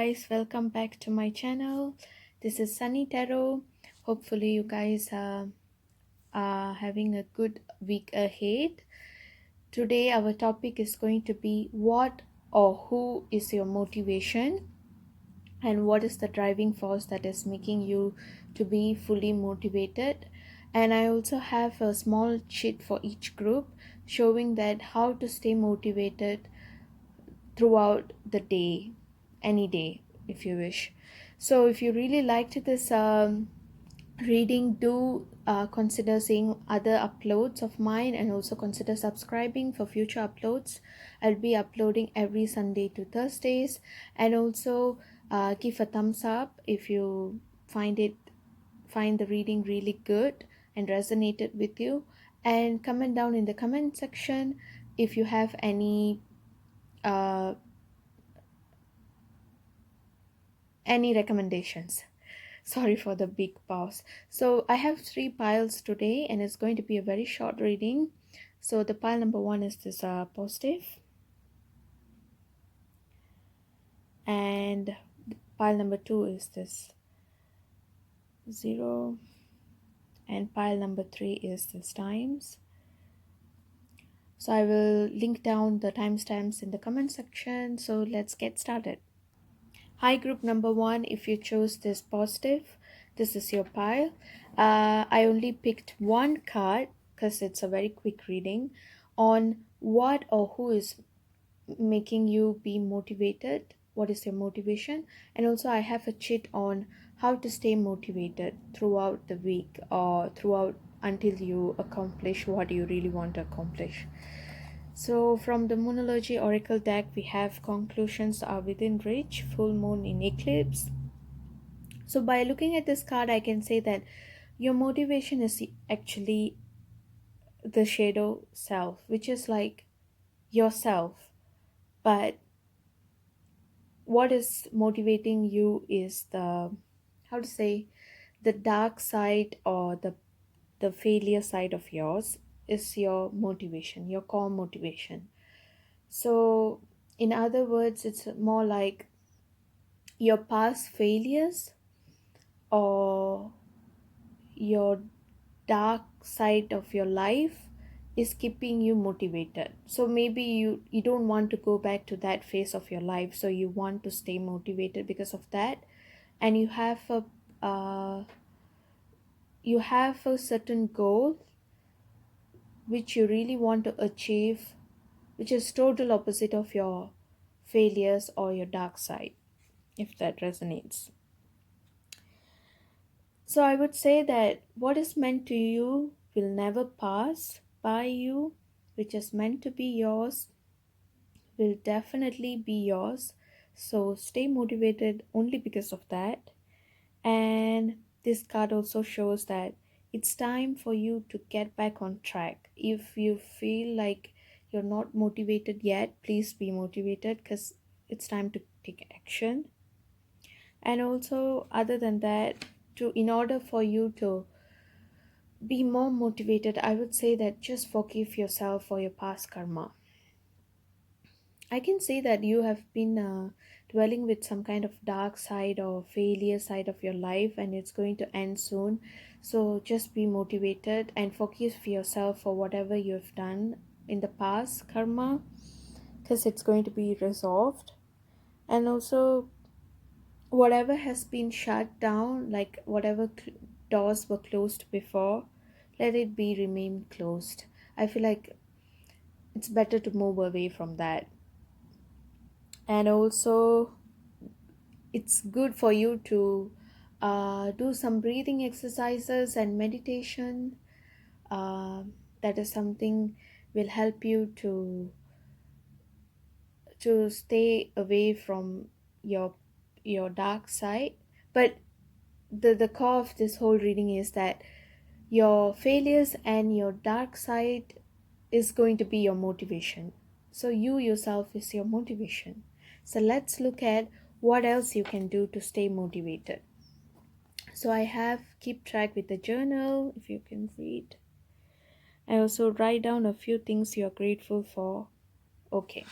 Guys, welcome back to my channel. This is Sunny Tarot. Hopefully you guys are having a good week ahead. Today our topic is going to be what or who is your motivation, and what is the driving force that is making you to be fully motivated. And I also have a small sheet for each group showing that how to stay motivated throughout the day, any day if you wish. So if you really liked this reading, do consider seeing other uploads of mine, and also consider subscribing for future uploads. I'll be uploading every Sunday to Thursdays. And also give a thumbs up if you find the reading really good and resonated with you, and comment down in the comment section if you have uh, any recommendations. Sorry for the big pause. So I have 3 piles today, and it's going to be a very short reading. So the pile number 1 is this positive, and pile number 2 is this 0, and pile number 3 is this times. So I will link down the timestamps in the comment section. So let's get started. Hi group number 1, if you chose this positive, this is your pile. I only picked one card because it's a very quick reading on what or who is making you be motivated, what is your motivation. And also I have a cheat on how to stay motivated throughout the week, or throughout until you accomplish what you really want to accomplish. So from the Moonology Oracle deck, we have conclusions are within reach, full moon in eclipse. So by looking at this card, I can say that your motivation is actually the shadow self, which is like yourself. But what is motivating you is the, how to say, the dark side, or the failure side of yours is your motivation, your core motivation. So in other words, it's more like your past failures, or your dark side of your life is keeping you motivated. So maybe you don't want to go back to that phase of your life, so you want to stay motivated because of that. And uh, you have a certain goal which you really want to achieve, which is total opposite of your failures or your dark side, if that resonates. So I would say that what is meant to you will never pass by you, which is meant to be yours will definitely be yours. So stay motivated only because of that. And this card also shows that it's time for you to get back on track. If you feel like you're not motivated yet, please be motivated, because it's time to take action. And also, other than that, in order for you to be more motivated, I would say that just forgive yourself for your past karma. I can say that you have been dwelling with some kind of dark side or failure side of your life, and it's going to end soon. So just be motivated and forgive yourself for whatever you have done in the past karma, because it's going to be resolved. And also, whatever has been shut down, like whatever doors were closed before, let it be remain closed. I feel like it's better to move away from that. And also, it's good for you to do some breathing exercises and meditation. uh, that is something will help you to stay away from your dark side. But the core of this whole reading is that your failures and your dark side is going to be your motivation. So you yourself is your motivation. So let's look at what else you can do to stay motivated. So I have keep track with the journal, if you can read. I also write down a few things you're grateful for. Okay.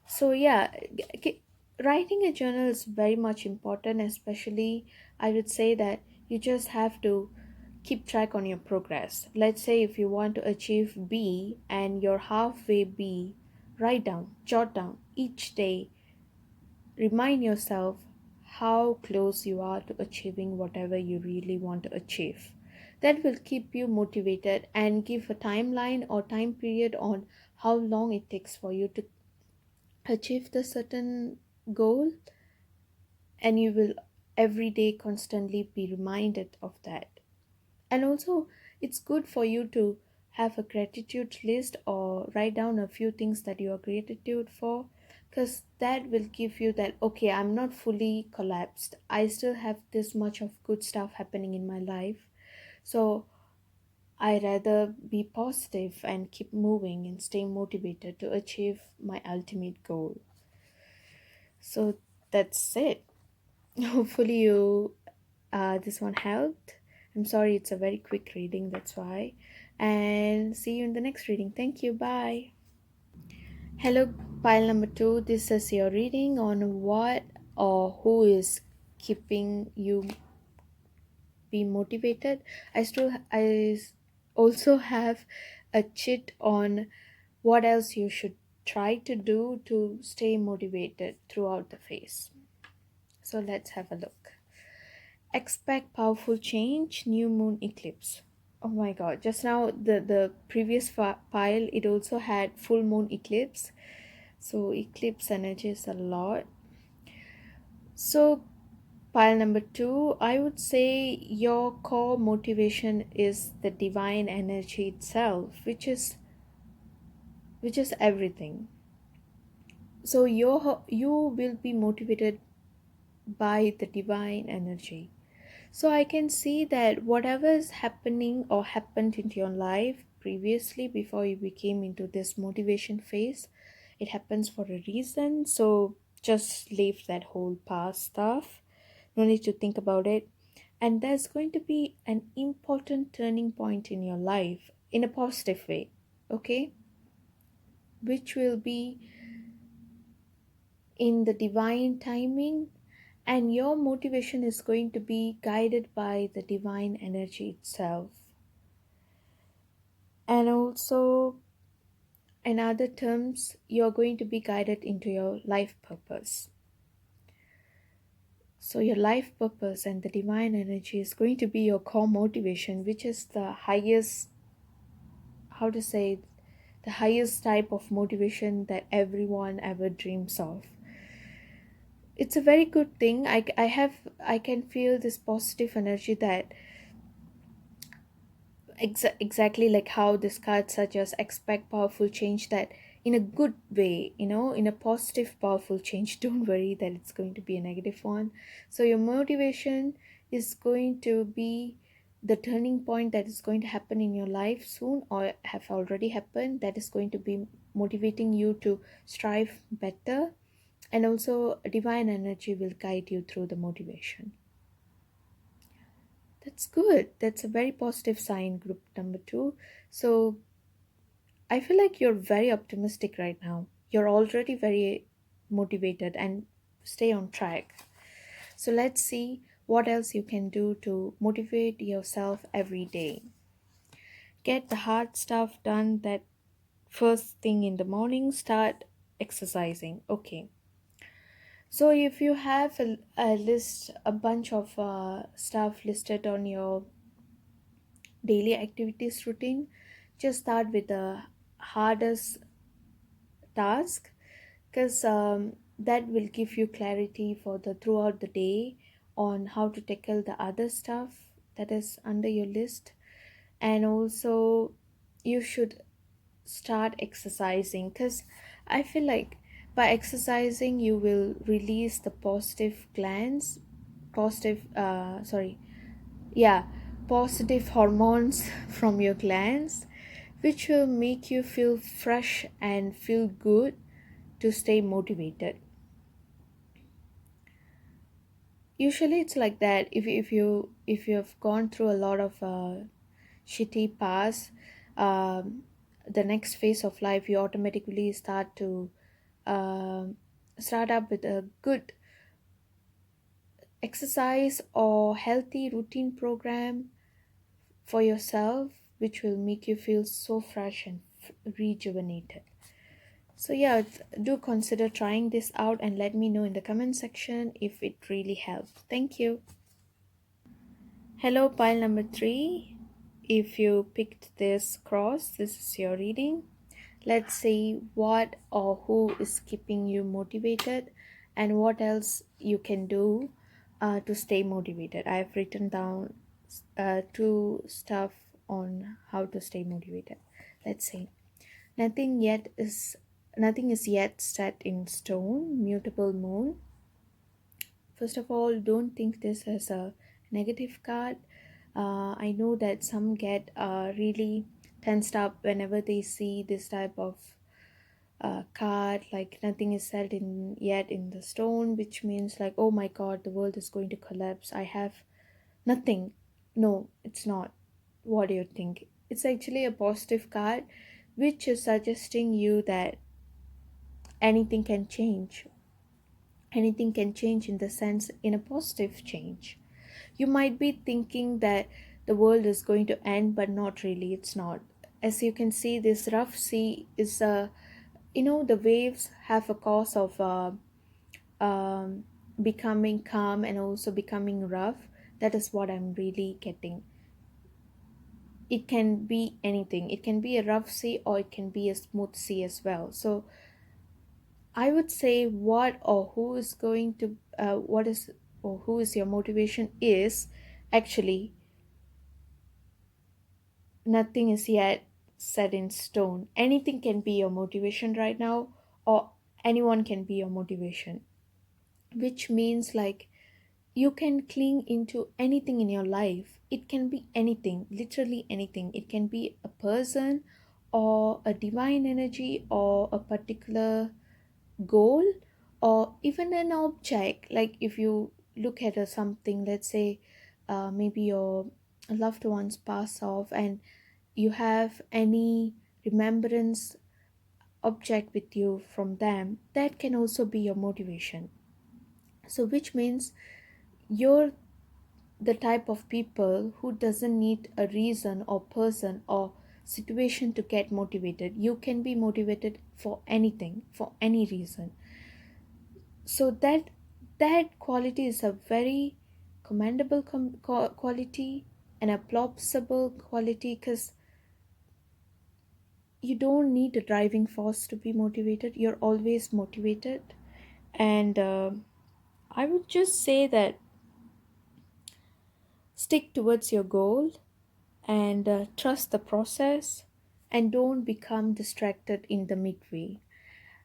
So yeah, Writing a journal is very much important, especially I would say that you just have to keep track on your progress. Let's say if you want to achieve B and you're halfway B, write down, jot down each day, remind yourself how close you are to achieving whatever you really want to achieve. That will keep you motivated and give a timeline or time period on how long it takes for you to achieve the certain goal, and you will every day constantly be reminded of that. And also, it's good for you to have a gratitude list or write down a few things that you are gratitude for, because that will give you that, okay, I'm not fully collapsed, I still have this much of good stuff happening in my life. So I rather be positive and keep moving and stay motivated to achieve my ultimate goal. So that's it. Hopefully you this one helped. I'm sorry, it's a very quick reading, that's why. And see you in the next reading. Thank you. Bye. Hello, pile number two. This is your reading on what or who is keeping you be motivated. Also have a chit on what else you should try to do to stay motivated throughout the phase. So let's have a look. Expect powerful change, new moon eclipse. Oh my god, just now the previous pile, it also had full moon eclipse. So eclipse energy is a lot. So pile number two, I would say your core motivation is the divine energy itself, which is everything. So you will be motivated by the divine energy. So I can see that whatever is happening or happened into your life previously before you became into this motivation phase, it happens for a reason. So just leave that whole past stuff. No need to think about it. And there's going to be an important turning point in your life in a positive way, okay? Which will be in the divine timing, and your motivation is going to be guided by the divine energy itself. And also, in other terms, you're going to be guided into your life purpose. So your life purpose and the divine energy is going to be your core motivation, which is the highest, how to say, the highest type of motivation that everyone ever dreams of. It's a very good thing. I can feel this positive energy that exactly like how this card suggests, expect powerful change, that in a good way, in a positive powerful change. Don't worry that it's going to be a negative one. So your motivation is going to be the turning point that is going to happen in your life soon or have already happened, that is going to be motivating you to strive better. And also divine energy will guide you through the motivation. That's good. That's a very positive sign, group number two. So I feel like you're very optimistic right now. You're already very motivated and stay on track. So let's see what else you can do to motivate yourself every day. Get the hard stuff done that first thing in the morning, start exercising. Okay. So if you have a list, a bunch of stuff listed on your daily activities routine, just start with the hardest task, because that will give you clarity for the throughout the day on how to tackle the other stuff that is under your list. And also you should start exercising, because I feel like by exercising you will release the positive glands, positive sorry yeah, positive hormones from your glands, which will make you feel fresh and feel good to stay motivated. Usually it's like that. If you have gone through a lot of shitty past, the next phase of life you automatically start to um start up with a good exercise or healthy routine program for yourself, which will make you feel so fresh and rejuvenated. So, yeah, do consider trying this out and let me know in the comment section if it really helped. Thank you. Hello, pile number three. If you picked this cross, this is your reading. Let's see what or who is keeping you motivated and what else you can do to stay motivated. I've written down two stuff on how to stay motivated. Let's see. Nothing yet is Nothing is yet set in stone. Mutable moon. First of all, don't think this as a negative card. I know that some get really tensed up whenever they see this type of card, like nothing is set in yet in the stone, which means like, oh my god, the world is going to collapse. I have nothing. No, it's not. What do you think? It's actually a positive card, which is suggesting you that anything can change. Anything can change in the sense in a positive change. You might be thinking that the world is going to end, but not really. It's not. As you can see, this rough sea is a, the waves have a cause of becoming calm and also becoming rough. That is what I'm really getting. It can be anything. It can be a rough sea or it can be a smooth sea as well. So I would say what or who is going to what is or who is your motivation is actually nothing is yet set in stone. Anything can be your motivation right now, or anyone can be your motivation, which means like you can cling into anything in your life. It can be anything, literally anything. It can be a person or a divine energy or a particular goal or even an object. Like if you look at something, let's say maybe your loved ones pass off and you have any remembrance object with you from them, that can also be your motivation. So which means you're the type of people who doesn't need a reason or person or situation to get motivated. You can be motivated for anything, for any reason. So that quality is a very commendable quality and a plausible quality, because you don't need a driving force to be motivated. You're always motivated. And I would just say that stick towards your goal and trust the process and don't become distracted in the midway.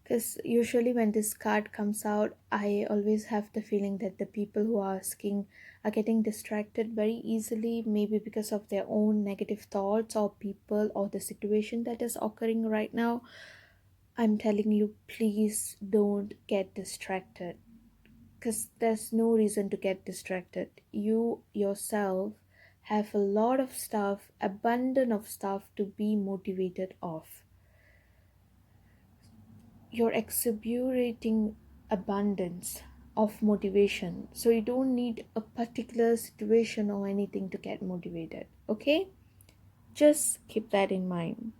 Because usually when this card comes out, I always have the feeling that the people who are asking are getting distracted very easily, maybe because of their own negative thoughts or people or the situation that is occurring right now. I'm telling you, please don't get distracted, because there's no reason to get distracted. You yourself have a lot of stuff, abundant of stuff to be motivated of. You're exuberating abundance of motivation, so you don't need a particular situation or anything to get motivated. Okay, just keep that in mind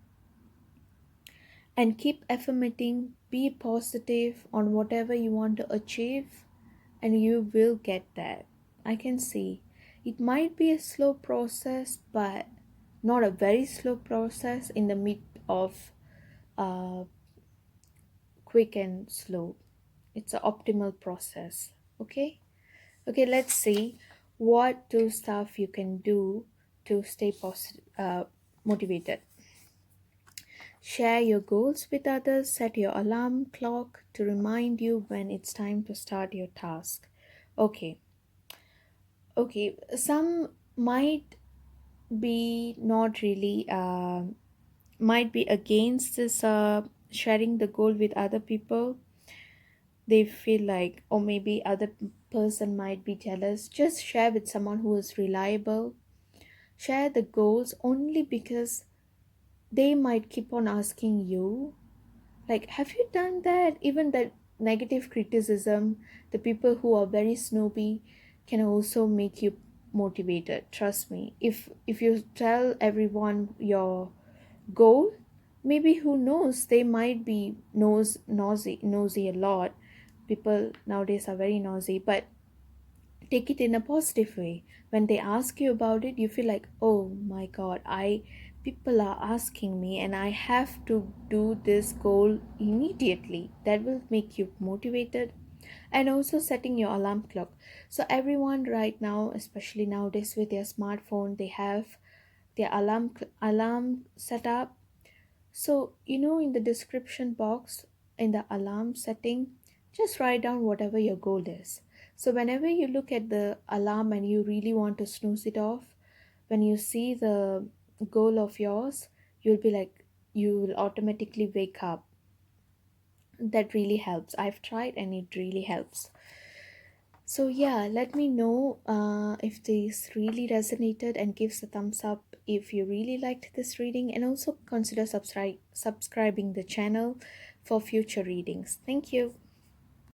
and keep affirming. Be positive on whatever you want to achieve and you will get that. I can see it might be a slow process, but not a very slow process in the mid of uh, quick and slow. It's an optimal process. Okay. Okay, let's see what two stuff you can do to stay motivated. Share your goals with others. Set your alarm clock to remind you when it's time to start your task. Okay. Okay, some might be not really might be against this sharing the goal with other people. They feel like, or maybe other person might be jealous. Just share with someone who is reliable. Share the goals only because they might keep on asking you, like, have you done that? Even that negative criticism, the people who are very snobby can also make you motivated. Trust me. If you tell everyone your goal, maybe who knows, they might be nosy a lot. People nowadays are very nosy, but take it in a positive way. When they ask you about it, you feel like, oh my god, I people are asking me and I have to do this goal immediately. That will make you motivated. And also setting your alarm clock. So everyone right now, especially nowadays with their smartphone, they have their alarm set up. So, in the description box, in the alarm setting, just write down whatever your goal is. So, whenever you look at the alarm and you really want to snooze it off, when you see the goal of yours, you'll be like, you will automatically wake up. That really helps. I've tried and it really helps. So, yeah, let me know if this really resonated, and gives a thumbs up if you really liked this reading, and also consider subscribing the channel for future readings. Thank you.